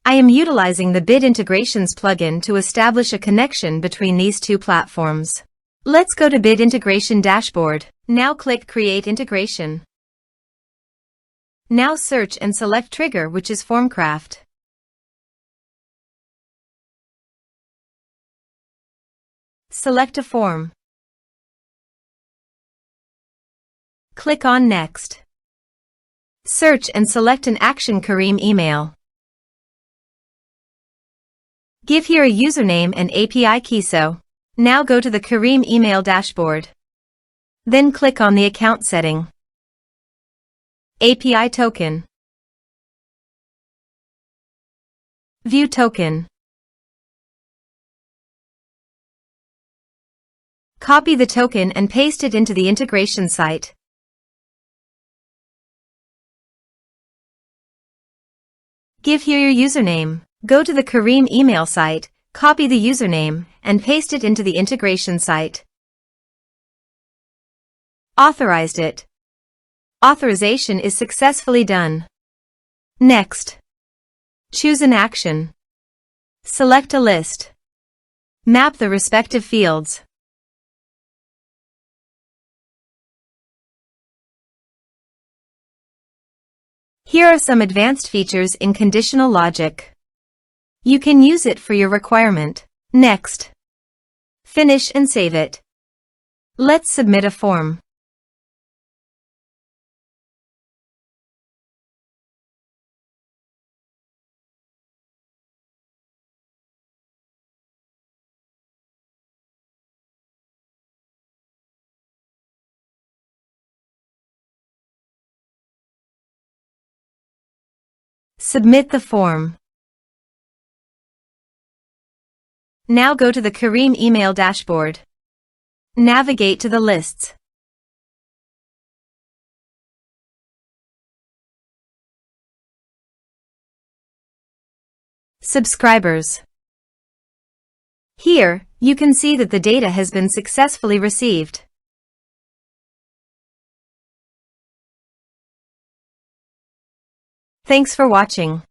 I am utilizing the Bid Integrations plugin to establish a connection between these two platforms. Let's go to Bid Integration Dashboard. Now click Create Integration. Now search and select trigger, which is FormCraft. Select a form. Click on Next. Search and select an action Kirim email. Give here a username and API key. Now go to the Kirim email dashboard. Then click on the account setting. API token. View token. Copy the token and paste it into the integration site. Give here your username. Go to the Kirim email site, copy the username, and paste it into the integration site. Authorized it. Authorization is successfully done. Next. Choose an action. Select a list. Map the respective fields. Here are some advanced features in conditional logic. You can use it for your requirement. Next. Finish and save it. Let's submit a form. Submit the form. Now go to the Kirim email dashboard. Navigate to the lists. Subscribers. Here, you can see that the data has been successfully received. Thanks for watching.